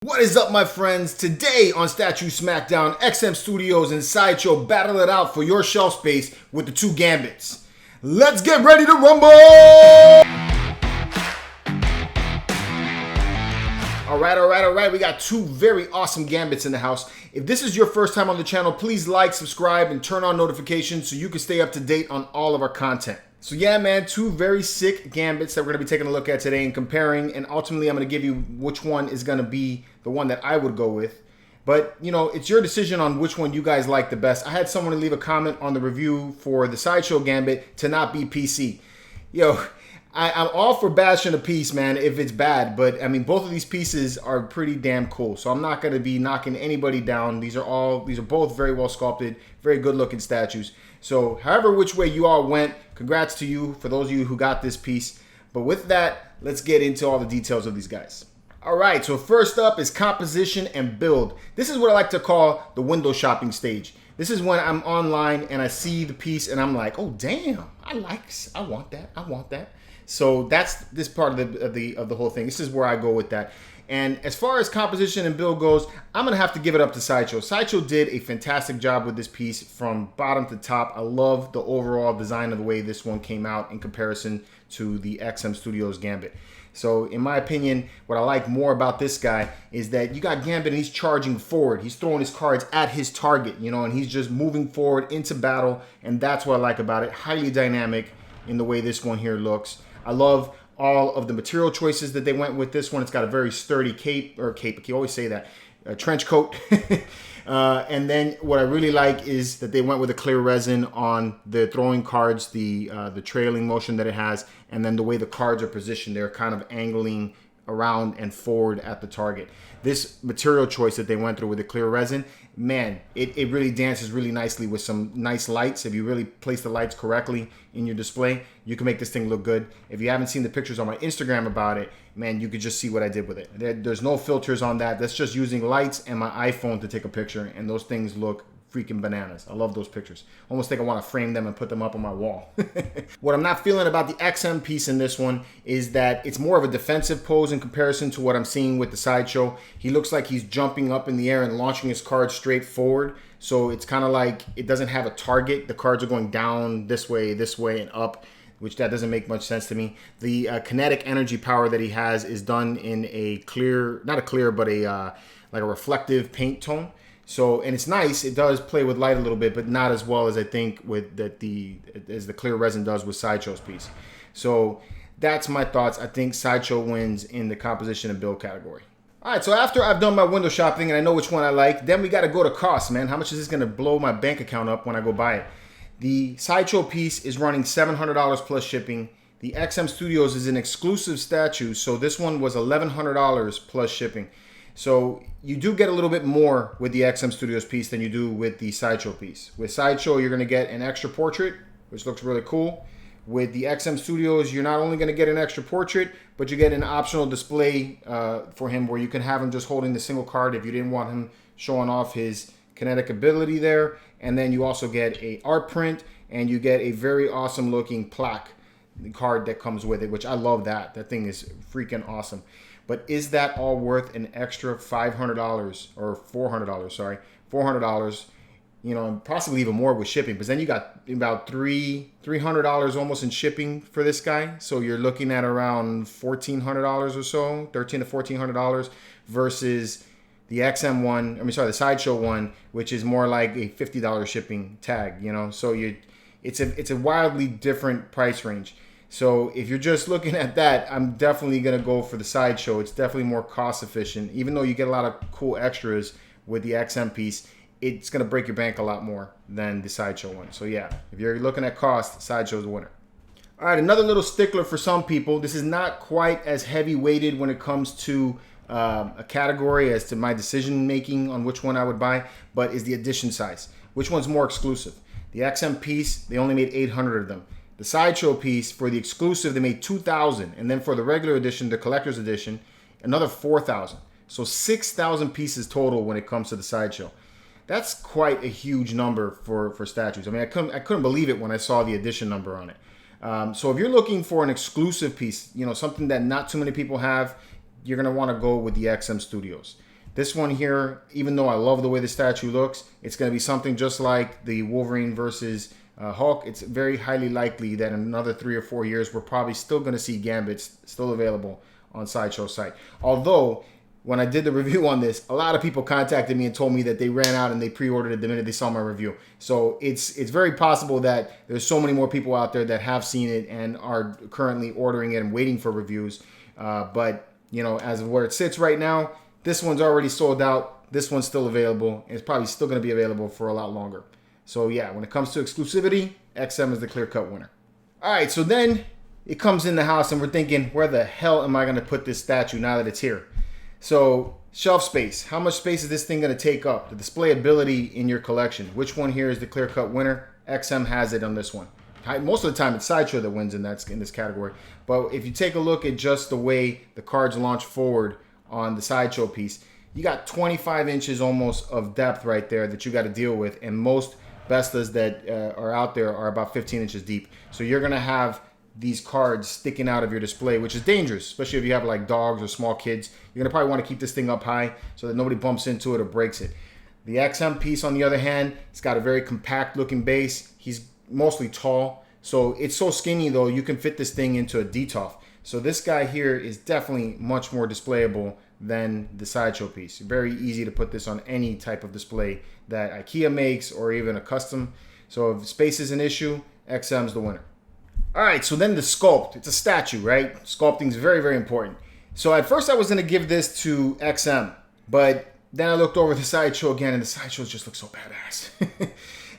What is up, my friends? Today on Statue Smackdown, XM Studios and Sideshow battle it out for your shelf space with the two Gambits. Let's get ready to rumble! Alright. We got two very awesome Gambits in the house. If this is your first time on the channel, please like, subscribe, and turn on notifications so you can stay up to date on all of our content. So yeah, man, two very sick Gambits that we're going to be taking a look at today and comparing, and ultimately I'm going to give you which one is going to be the one that I would go with. But, you know, it's your decision on which one you guys like the best. I had someone leave a comment on the review for the Sideshow Gambit to not be PC. Yo, I'm all for bashing a piece, man, if it's bad. But, I mean, both of these pieces are pretty damn cool. So I'm not going to be knocking anybody down. These are both very well sculpted, very good looking statues. So however which way you all went, congrats to you for those of you who got this piece. But with that, let's get into all the details of these guys. All right, so first up is composition and build. This is what I like to call the window shopping stage. This is when I'm online and I see the piece and I'm like, oh damn, I want that. So that's this part of the whole thing. This is where I go with that. And as far as composition and build goes, I'm going to have to give it up to Sideshow. Sideshow did a fantastic job with this piece from bottom to top. I love the overall design of the way this one came out in comparison to the XM Studios Gambit. So in my opinion, what I like more about this guy is that you got Gambit and he's charging forward. He's throwing his cards at his target, you know, and he's just moving forward into battle. And that's what I like about it. Highly dynamic in the way this one here looks. I love all of the material choices that they went with this one. It's got a very sturdy cape, you always say that, a trench coat. And then what I really like is that they went with a clear resin on the throwing cards, the trailing motion that it has, and then the way the cards are positioned, they're kind of angling around and forward at the target. This material choice that they went through with the clear resin, man, it really dances really nicely with some nice lights. If you really place the lights correctly in your display, you can make this thing look good. If you haven't seen the pictures on my Instagram about it, man, you could just see what I did with it. There's no filters on that. That's just using lights and my iPhone to take a picture, and those things look freaking bananas. I love those pictures. Almost think I want to frame them and put them up on my wall. What I'm not feeling about the XM piece in this one is that it's more of a defensive pose in comparison to what I'm seeing with the Sideshow. He looks like he's jumping up in the air and launching his cards straight forward. So it's kind of like it doesn't have a target. The cards are going down this way, and up, which that doesn't make much sense to me. The kinetic energy power that he has is done in a clear, not a clear, but a like a reflective paint tone. So, and it's nice. It does play with light a little bit, but not as well as I think with as the clear resin does with Sideshow's piece. So that's my thoughts. I think Sideshow wins in the composition and build category. All right, so after I've done my window shopping and I know which one I like, then we got to go to cost, man. How much is this going to blow my bank account up when I go buy it? The Sideshow piece is running $700 plus shipping. The XM Studios is an exclusive statue, so this one was $1,100 plus shipping. So you do get a little bit more with the XM Studios piece than you do with the Sideshow piece. With Sideshow, you're going to get an extra portrait, which looks really cool. With the XM Studios, you're not only going to get an extra portrait, but you get an optional display for him where you can have him just holding the single card if you didn't want him showing off his kinetic ability there. And then you also get a art print, and you get a very awesome looking plaque card that comes with it, which I love that. That thing is freaking awesome. But is that all worth an extra $500 or $400? Sorry, $400. You know, and possibly even more with shipping. But then you got about $300 almost in shipping for this guy. So you're looking at around $1,400 or so, $1,300 to $1,400 versus the XM one. The Sideshow one, which is more like a $50 shipping tag. You know, so it's a wildly different price range. So if you're just looking at that, I'm definitely going to go for the Sideshow. It's definitely more cost efficient. Even though you get a lot of cool extras with the XM piece, it's going to break your bank a lot more than the Sideshow one. So yeah, if you're looking at cost, Sideshow's the winner. All right, another little stickler for some people. This is not quite as heavy weighted when it comes to a category as to my decision making on which one I would buy, but is the edition size. Which one's more exclusive? The XM piece, they only made 800 of them. The Sideshow piece, for the exclusive, they made 2,000. And then for the regular edition, the collector's edition, another 4,000. So 6,000 pieces total when it comes to the Sideshow. That's quite a huge number for statues. I mean, I couldn't believe it when I saw the edition number on it. So if you're looking for an exclusive piece, you know, something that not too many people have, you're going to want to go with the XM Studios. This one here, even though I love the way the statue looks, it's going to be something just like the Wolverine versus Hulk. It's very highly likely that in another 3 or 4 years, we're probably still going to see Gambits still available on Sideshow's site. Although, when I did the review on this, a lot of people contacted me and told me that they ran out and they pre-ordered it the minute they saw my review. So it's very possible that there's so many more people out there that have seen it and are currently ordering it and waiting for reviews. But, you know, as of where it sits right now, this one's already sold out. This one's still available. And it's probably still going to be available for a lot longer. So yeah, when it comes to exclusivity, XM is the clear-cut winner. All right, so then it comes in the house and we're thinking, where the hell am I going to put this statue now that it's here? So shelf space. How much space is this thing going to take up? The displayability in your collection. Which one here is the clear-cut winner? XM has it on this one. Most of the time it's Sideshow that wins in this category. But if you take a look at just the way the cards launch forward on the Sideshow piece, you got 25 inches almost of depth right there that you got to deal with. And most Bestas that are out there are about 15 inches deep. So you're going to have these cards sticking out of your display, which is dangerous, especially if you have like dogs or small kids. You're gonna probably want to keep this thing up high so that nobody bumps into it or breaks it. The XM piece, on the other hand, it's got a very compact looking base. He's mostly tall, so it's so skinny though you can fit this thing into a DTOF. So this guy here is definitely much more displayable than the Sideshow piece. Very easy to put this on any type of display that IKEA makes or even a custom. So if space is an issue, XM's the winner. All right, so then the sculpt. It's a statue, right? Sculpting is very, very important. So at first I was going to give this to XM, but then I looked over the Sideshow again, and the Sideshows just look so badass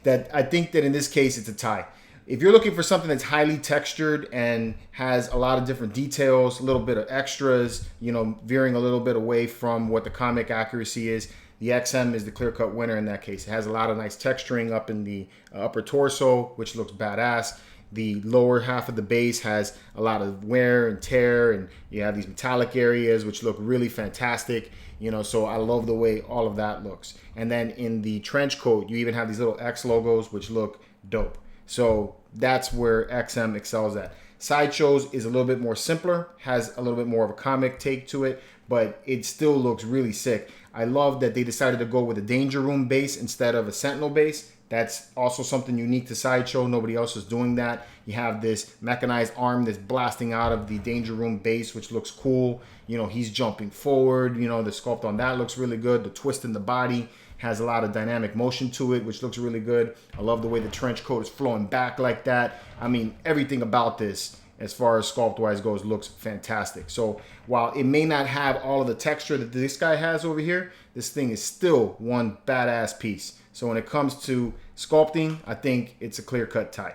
that I think that in this case it's a tie. If you're looking for something that's highly textured and has a lot of different details, a little bit of extras, you know, veering a little bit away from what the comic accuracy is, the XM is the clear-cut winner in that case. It has a lot of nice texturing up in the upper torso, which looks badass. The lower half of the base has a lot of wear and tear, and you have these metallic areas which look really fantastic, you know, so I love the way all of that looks. And then in the trench coat, you even have these little X logos which look dope. So that's where XM excels at. Sideshow's is a little bit more simpler, has a little bit more of a comic take to it, but it still looks really sick. I love that they decided to go with a Danger Room base instead of a Sentinel base. That's also something unique to Sideshow. Nobody else is doing that. You have this mechanized arm that's blasting out of the Danger Room base, which looks cool. You know, he's jumping forward. You know, the sculpt on that looks really good. The twist in the body has a lot of dynamic motion to it, which looks really good. I love the way the trench coat is flowing back like that. I mean, everything about this, as far as sculpt-wise goes, looks fantastic. So while it may not have all of the texture that this guy has over here, this thing is still one badass piece. So when it comes to sculpting, I think it's a clear-cut tie.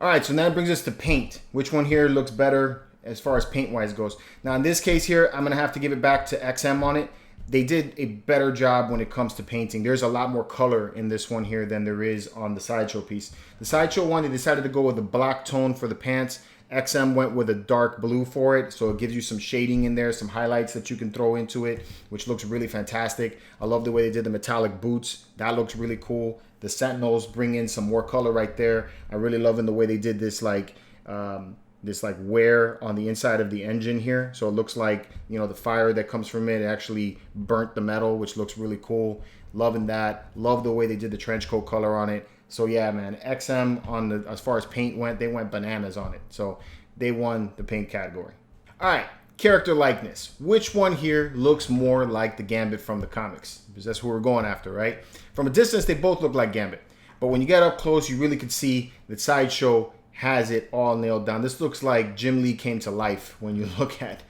All right, so now it brings us to paint. Which one here looks better as far as paint-wise goes? Now in this case here, I'm gonna have to give it back to XM on it. They did a better job when it comes to painting. There's a lot more color in this one here than there is on the Sideshow piece. The Sideshow one, they decided to go with a black tone for the pants. XM went with a dark blue for it, so it gives you some shading in there, some highlights that you can throw into it, which looks really fantastic. I love the way they did the metallic boots. That looks really cool. The Sentinels bring in some more color right there. I really love in the way they did this like wear on the inside of the engine here. So it looks like, you know, the fire that comes from it actually burnt the metal, which looks really cool. Loving that. Love the way they did the trench coat color on it. So yeah, man, XM on the, as far as paint went, they went bananas on it. So they won the paint category. All right, character likeness. Which one here looks more like the Gambit from the comics? Because that's who we're going after, right? From a distance, they both look like Gambit. But when you get up close, you really can see that Sideshow has it all nailed down. This looks like Jim Lee came to life when you look at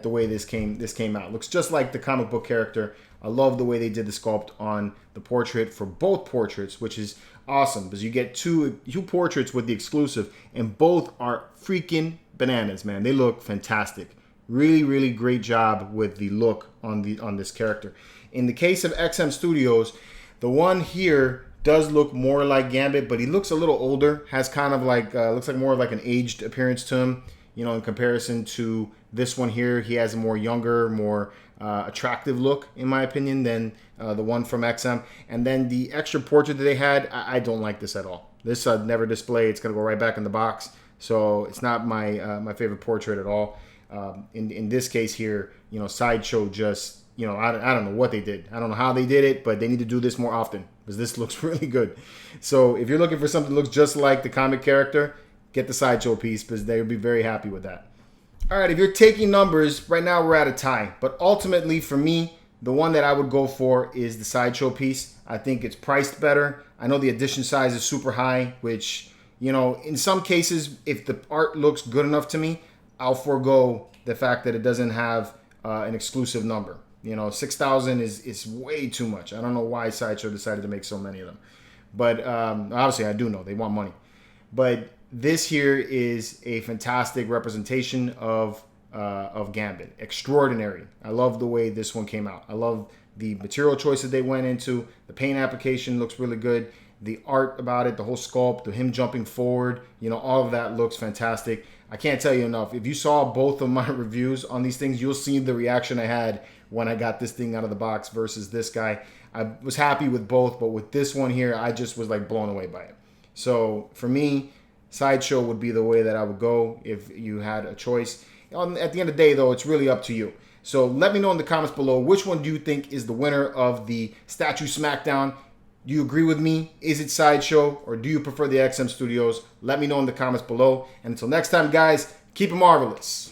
the way this came out. Looks just like the comic book character. I love the way they did the sculpt on the portrait for both portraits, which is awesome because you get two portraits with the exclusive, and both are freaking bananas, man. They look fantastic. Really, really great job with the look on this character. In the case of XM Studios, the one here does look more like Gambit, but he looks a little older. Has kind of like looks like more of like an aged appearance to him. You know, in comparison to this one here, he has a more younger, more attractive look, in my opinion, than the one from XM. And then the extra portrait that they had, I don't like this at all. This I'd never display. It's gonna go right back in the box. So it's not my my favorite portrait at all. In this case here, you know, Sideshow just you know, I don't know what they did. I don't know how they did it, but they need to do this more often because this looks really good. So if you're looking for something that looks just like the comic character, get the Sideshow piece because they'll be very happy with that. All right, if you're taking numbers, right now we're at a tie. But ultimately, for me, the one that I would go for is the Sideshow piece. I think it's priced better. I know the edition size is super high, which, you know, in some cases, if the art looks good enough to me, I'll forego the fact that it doesn't have an exclusive number. You know, 6,000 is way too much. I don't know why Sideshow decided to make so many of them. But obviously, I do know they want money. But this here is a fantastic representation of Gambit. Extraordinary. I love the way this one came out. I love the material choices they went into. The paint application looks really good. The art about it, the whole sculpt, him jumping forward, you know, all of that looks fantastic. I can't tell you enough. If you saw both of my reviews on these things, you'll see the reaction I had when I got this thing out of the box versus this guy. I was happy with both, but with this one here, I just was like blown away by it. So for me, Sideshow would be the way that I would go if you had a choice. At the end of the day, though, it's really up to you. So let me know in the comments below, which one do you think is the winner of the Statue Smackdown? Do you agree with me? Is it Sideshow, or do you prefer the XM Studios? Let me know in the comments below. And until next time, guys, keep it marvelous.